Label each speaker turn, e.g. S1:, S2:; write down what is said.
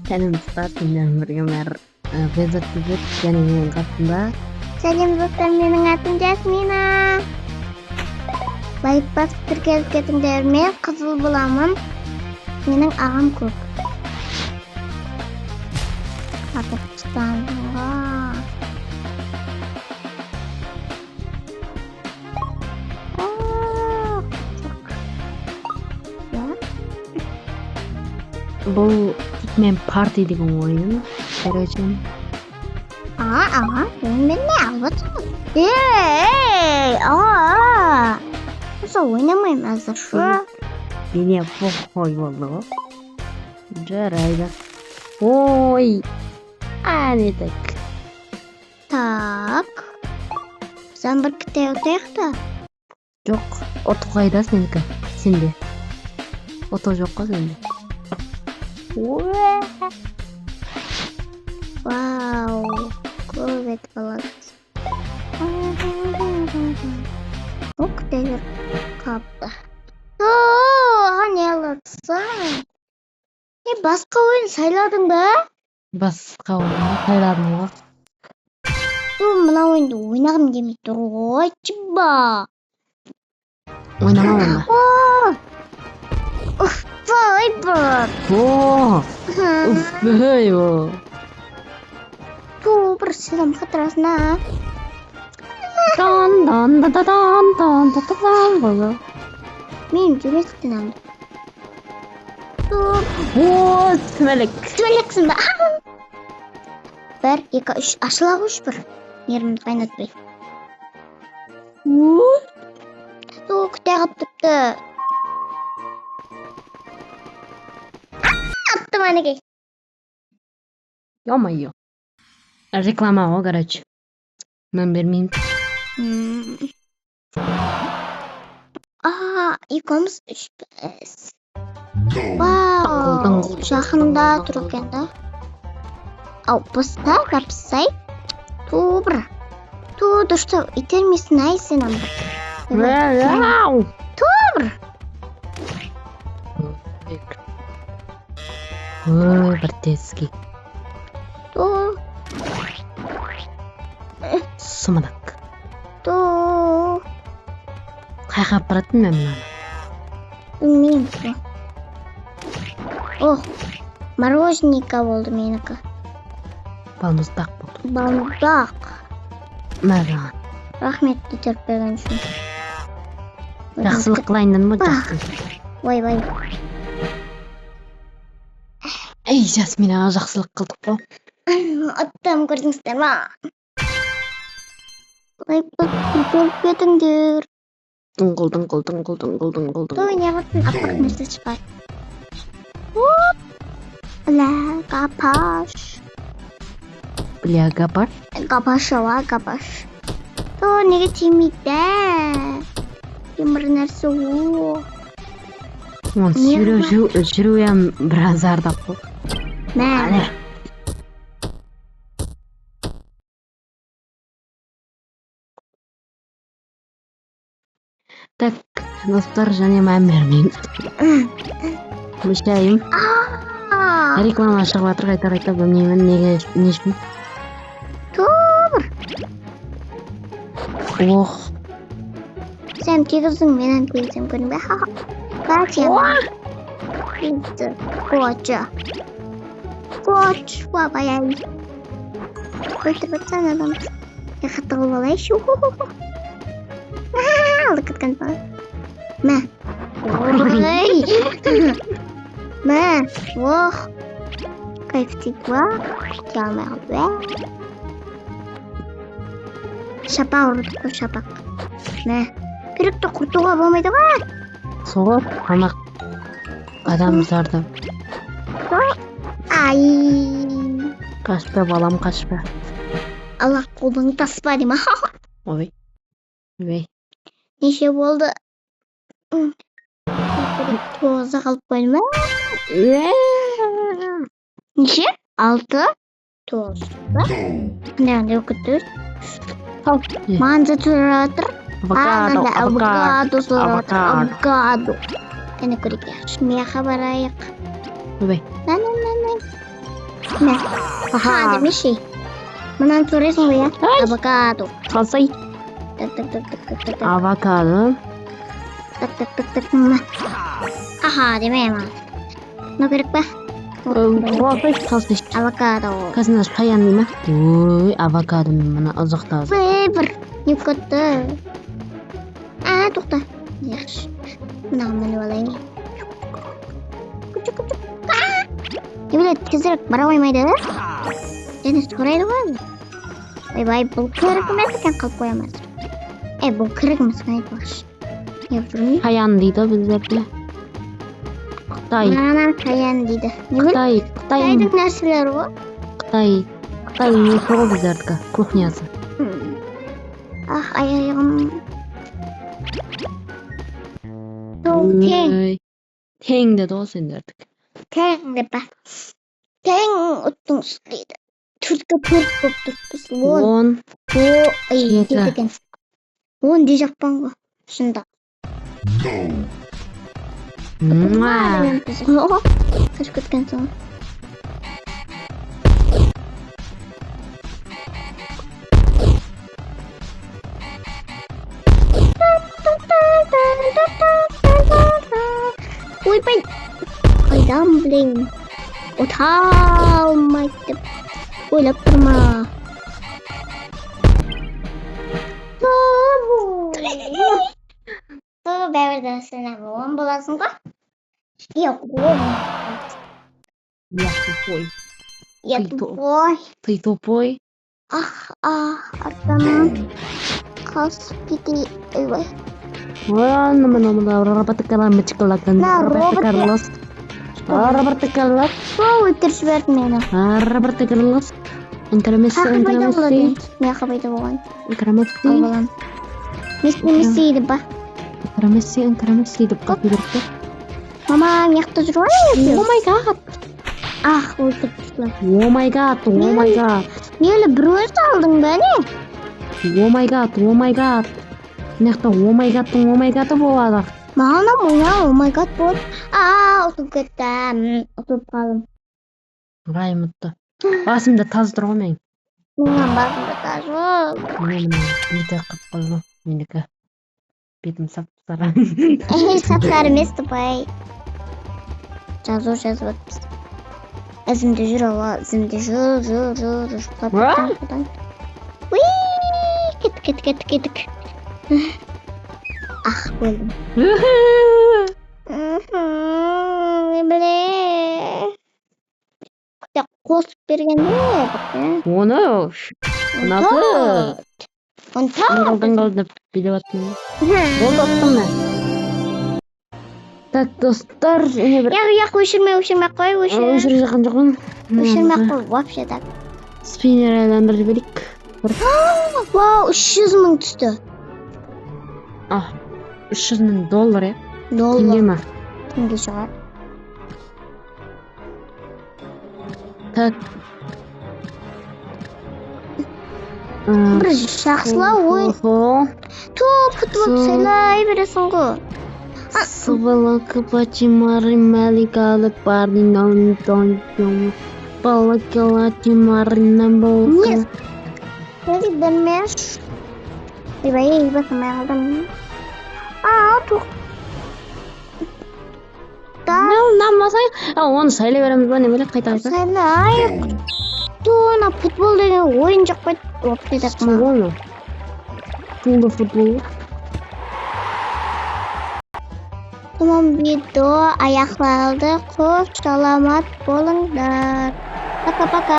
S1: Сәлем достар, сендермен бірге бәрі Ғиззат Түзет және менің қасымда.
S2: Сәлем достар, менің атым Жасмина. Лайк басып тіркеліп кетіңдер, мен қызыл боламын. Менің ағам көп. Қазақстанға.
S1: Бұл Hitman Party деген ойын. Короче.
S2: Мен не алып отырмын? Осы ойнамаймын әзірше.
S1: Мене похуй болды ғой. Жарайды. Ой. Не так.
S2: Так. Сен бір кітап өтейік та?
S1: Жоқ, оты қайда сенікі? Сенде. Оты жоқ қой сенде.
S2: Вау, көбет болады. Көктейлер қапты. Не алатсың? Басқа ойын сайладың ба?
S1: Басқа ойын сайладым ғой.
S2: Мына ойынды ойнағым келмей тұр ғой, чиба.
S1: Ойнамауын ба?
S2: Файбер. Бір седам қатырасына. Мен жөнестен амды. Түмелексің ба? 1, 2, 3 ашыла қош бір. Нерімді қайнатпай. Күте қап тұпты. Аттым әнеге.
S1: Ё-моё. Реклама ғой, короче. Мен бермеймін.
S2: Екеуміз 3 біз. Вау, жақында тұр екен да. Бұста қапсай. Бір. Дұрыста итермесін ай сен амды. Бір.
S1: Бір тезгі. Сұманақ. Қайқа апаратын мен мұнаны?
S2: Білмеймін. Мороженика болды менікі.
S1: Балмұздақ болды.
S2: Балмұздақ.
S1: Маған.
S2: Рахметті терпеген үшін.
S1: Жақсылық қылайындың ба жақсы?
S2: Вай.
S1: Ей, Жасминаға жақсылық қылдық қой.
S2: Аттам көрдіңіздер ма? Лайк басып кетіңдер.
S1: Дыңғыл.
S2: Не қылсын апақ нәрсе шықпай. Гапаш.
S1: Гапаш?
S2: Гапаш. Неге тимейді? Темір нәрсе о.
S1: Жүру ем біраз ардақ қой.
S2: Мәне.
S1: Так, достар, және мән бермеймін. Мүшәйім. Реклама шығып атыр, қайта білмеймін, не үшін.
S2: Бір. Сен тегіздің, менен көйсем көрін бе? Бәтем. Коч, бабай. Көйтіп өтсен адам. Қатығы болай шу. Алды кеткен бала. Мә. Кайфтик ба? Кете алмай қалды бә. Шапақ ұрды қой шапақ. Мә. Керекті құртуға болмайды ба?
S1: Соғы қамақ адамдарды.
S2: Ай.
S1: Қашпа, балам, қашпа.
S2: Аллах қолыңды таспа дейма.
S1: Ой.
S2: Неше болды? 9-а қалып қойды ма? Неше? 6, 9. Қандай өкітті? Манза тұратыр. Авокадо. Кәне көрейік. Шмеха барайық.
S1: Ой.
S2: Мә. Ха демеші. Мынаны көресің ғой,
S1: Ай.
S2: Авокадо.
S1: Қалсай.
S2: Так.
S1: Авокадо.
S2: Так. Мына. Аха деме ма. Ну керек па?
S1: Қалсай, қалсай.
S2: Авокадо.
S1: Қазір паян дей ма? Ой, авокадо мына ұзақтағы.
S2: Бір. Не көтті. Тоқта. Яқшы. Мынаған мініп алайын. Күчік. Не біледі, тезірек бара қоймайды, және сұрайды ғой. Ойбай, бұл кірік емес екен, қалып қоямыз. Бұл кірік емес екен, айтпақшы. Не жүрмей?
S1: Паян дейді біздерде. Қытай.
S2: Мана қаян дейді. Не біледі? Қытайдың нәрселері ғой.
S1: Қытай не сол біздердікі, кухнясы.
S2: Аяғым. Тең.
S1: Тең деді ғой сендердікі.
S2: Тең деп па. Тең ұттың үстейді. Түркі төрт болып тұрпыз.
S1: 10.
S2: Кетеген. 10 де жақпан ғой. Шында. Қаш көткен соң. Ойбай. Қайдан білейін. Ота алмайды деп ойлап тұрма. Тұу бәуірді сені 10 боласың ғой? Yok, 10.
S1: Я тупой. Ты тупой?
S2: Артынан қалсып кетей. Ойбай.
S1: Робот Карлос.
S2: Өлтіріп жіберді мені.
S1: Роберто Карлос.
S2: Мен қабайда болған. Ал балам. Месси еді ба?
S1: Месси деп қап берді.
S2: Мама, мияқта жүр ғой?
S1: О май гад.
S2: Өлтіріп жүрді.
S1: О май гад.
S2: Нелі бір өзі алдың ба не?
S1: О май гад. Мияқта о май гады болады.
S2: Маған о май гад болды. Ұтып кеттім. Ұтып қалым.
S1: Раймытты. Басымда таз тұр ғой мен.
S2: Менің басымда таз жоқ.
S1: Беті қып қойды. Менікі. Бетім сап-сары.
S2: Сап-сары емес тұпай. Жазып өтпіз. Ізімде жүр ала. Ізімде жүр. Кеттік. Бөлдім. Не біле. Күтек қосып бергенде.
S1: Оны Ыңғалдап билеп аттым. Болды аттым мен. Так, достар.
S2: Яқ, өшірме қой.
S1: Өшіріп жақын жоқын.
S2: Өшірме қой, вообще так.
S1: Спиннер айландырып жіберейік.
S2: Вау, 300 мың түсті.
S1: 300 мың доллар, е? Теңге ма?
S2: Теңге шығар.
S1: Так.
S2: Бір жақсылау ойын. Футбол сайлай бересің ғой.
S1: Сволока почимары мәликалы парни нон балакала чимарына болка.
S2: Нет. Неге білмеш? Ебай, басымай қалдым. Туқ.
S1: Намасай. Оны сайлай береміз ба, не бөлек қайта.
S2: Сайлай. Туна футбол деген ойын жақпайды.
S1: Футбол. Футбол.
S2: Tamam, video аяқталды. Қош, саламат болыңдар. Пока-пока.